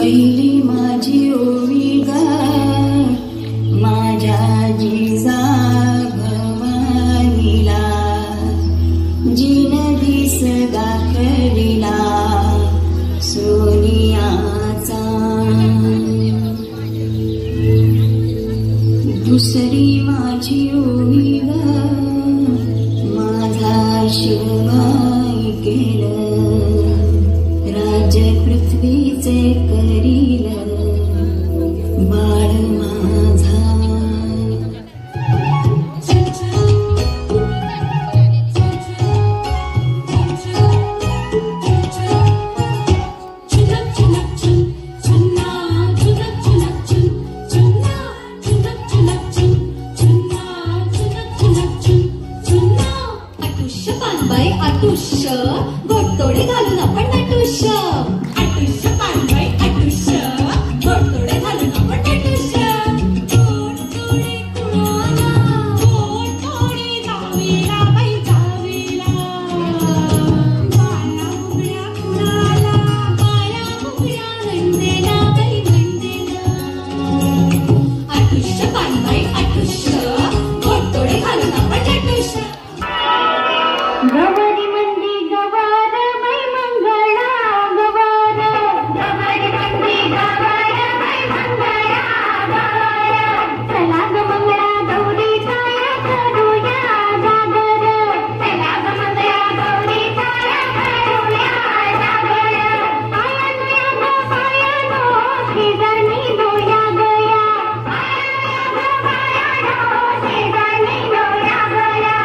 पहिली माझी ओवी गा माझ्या जिजा भवानीला, जिन दिस दाखविला सोनियाचा. दुसरी माझी ओवी गा माझा शिवभाई केलं, राज पृथ्वीचे करील बाळ माझा. आटुष्य घोटतोडे घालून आपण नटुष्य, आटुष्य पानबाई आटुष्य घोटतोडे घालून आपण नटुष्य. घोटतोडे कुणाला घोटतोडे जावेला बाई जावेला, बाया बुगड्या कुणाला बाया बुगड्या नंदेला बाई नंदेला. आटुष्य पानबाई आटुष्य घोटतोडे घालून आपण नटुष्य. गवारी मंदी गवार मै मंगळा गवार, गवारी मंदी गवार मै मंगळा गवार. चला ग मंगळा गौरी छाया करूया जागर, चला ग मंगळा गौरी छाया करूया जागर. पायानो या ग पायानो शेजारनी दोया गया, पायानो या ग पायानो शेजारनी दोया गया.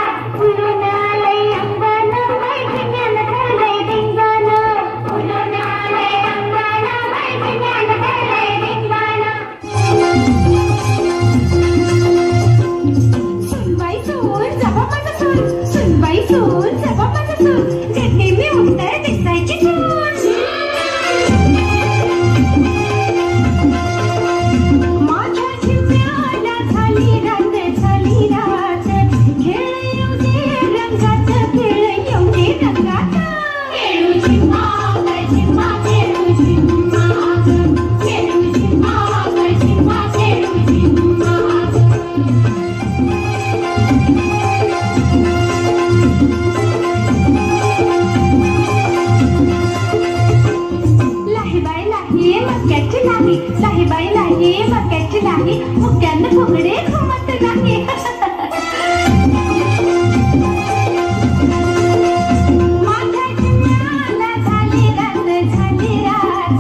उलून आलंय अंगण मैत्रिण्यान धरलंय धिंगाण, उलून आलंय अंगण मैत्रिण्यान धरलंय धिंगाण. सुनबाई सून जपा माझं सून, सुनबाई सून जपा माझं सून, देते मी उत्तर दिसायची सून. माझ्या शिव्याला झाली रात झाली रात, खेळ येऊ दे रंगात खेळ येऊ दे रंगात. खेळू झिम्मा ग झिम्मा खेळू झिम्मा ग, खेळू झिम्मा ग झिम्मा खेळू झिम्मा ग. लाहीबाई लाही मक्याची लाही, लाहीबाई लाही मक्याची लाही, मुक्यानं फुगडे घुमत नाही. माझ्या जिम्याला झाली रात झाली रात,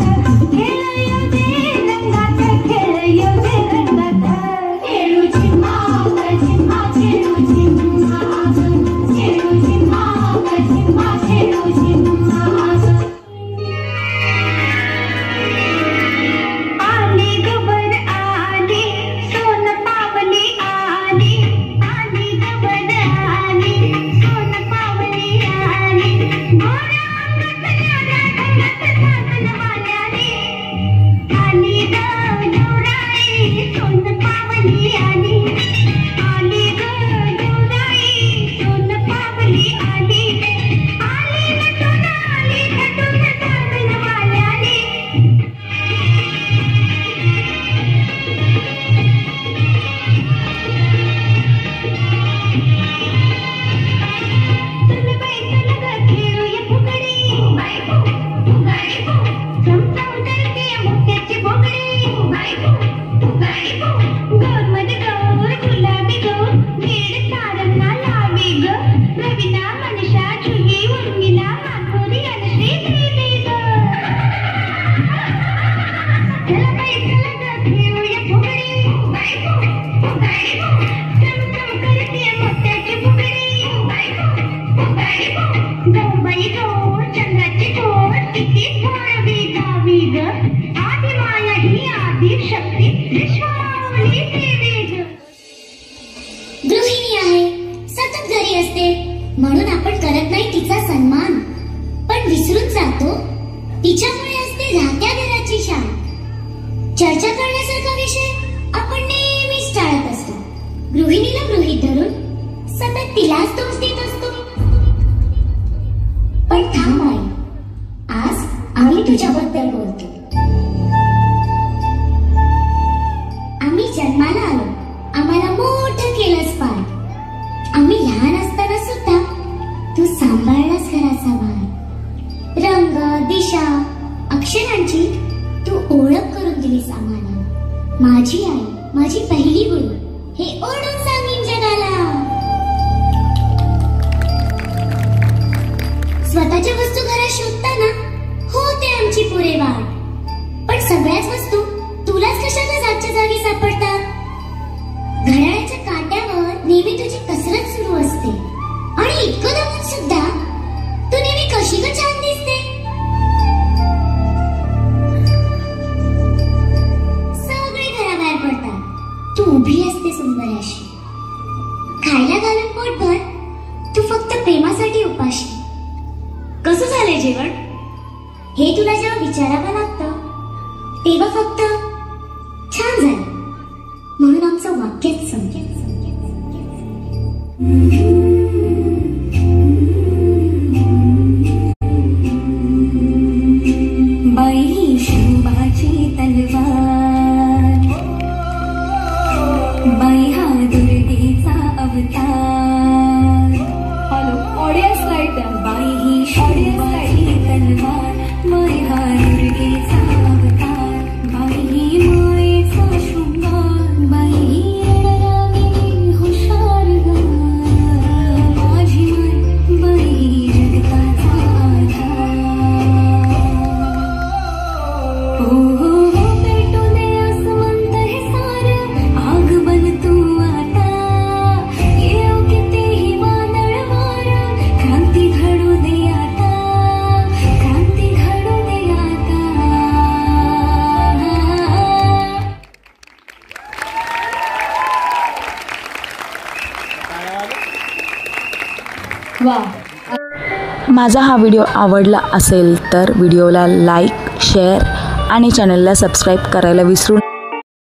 खेळ येऊ दे रंगात खेळ येऊ दे रंगात. खेळू झिम्मा ग झिम्मा खेळू झिम्मा ग, खेळू झिम्मा ग झिम्मा खेळू झिम्मा ग. आली गबर आली सोन पावली आली, आली गबर आली सोन पावली आली. गोऱ्या अंगातल्या रंगात साबणवाल्यानी आली ग गौराई सोन पावली आली, आली ग गौराई सोन पावली आली. आली नटून आली नटून साबणवाल्यानी. तुम्ही बैठल ग खेळूया फुगडी, बायको फुगाडी फु, चमचमते मोत्याची बोगडी, बायको फुगाडी फु. गौरमध्ये गौर गुलाबी गौर नीड सारंगा लावी ग, रविना मनीषा जुही उर्मिला माधुरी अनुश्री देवी ग. चला बैठल ग खेळूया फुगडी, बायको फुगाडी फु, चमचम करते मोत्याची फुगडी, बायको फुगाडी फु. गौबाई गौर चंद्राची गोर किती थोरवी गावी ग, आदि माया ही आदि शक्ती विश्वमाऊली देवी ग. गृहिणी आहे, सतत घरी असते म्हणून आपण करत नाही तिचा सन्मान, पण विसरून जातो तिच्यामुळे असते राहत्या घराची शान. चर्चा करण्यासारखा विषय आपण नेहमीच टाळत असतो, गृहिणीला गृहीत धरून सतत तिलाच दोष देत असतो. पण थांब आई, आज आम्ही तुझ्याबद्दल बोलतो. रेषा, अक्षरांची तू ओळख करून दिलीस आम्हाला. माझी आई, माझी पहिली गुरु, हे ओढून सांगीन जगाला. स्वतःच्या वस्तू घरात शोधताना होते आमची पुरे वाट, पण सगळ्याच वस्तू तुलाच कशाला जागच्या जागी सापडतात. घड्याळाच्या काट्यावर नेहमी तुझी कसरत सुरू असते, आणि इतकं दमून सुद्धा तू नेहमी कशी ग छान दिसते. सगळे घराबाहेर पडतात, तू उभी असते सुंदर अशी. खायला घालून पोटभर, तू फक्त प्रेमासाठी उपाशी. कसं झालंय जेवण हे तुला जेव्हा विचारावं लागतं तेव्हा फक्त छान झालं म्हणून आमचं वाक्यच संपलं. बाई ही शिवबाची तलवार, बाई हा दुर्गेचा अवतार. Hello, audience light. बाई ही शिवबाची तलवार, बाई हा दुर्गेचा अवतार. बाई ही मायेचा शृंगार, बाई ही येडरागिणी हुशार गार. माझी माय, बाई ही जगताचा आधार. हो हो हो पेटू दे आसमंत हे सारं, आग बन तू आता. येऊ कितीही वादळ वारं, क्रांती घडू दे आता, क्रांती घडू दे आता. माझा हा व्हिडिओ आवडला असेल तर व्हिडिओला लाईक, शेअर आणि चॅनलला सबस्क्राईब करायला विसरू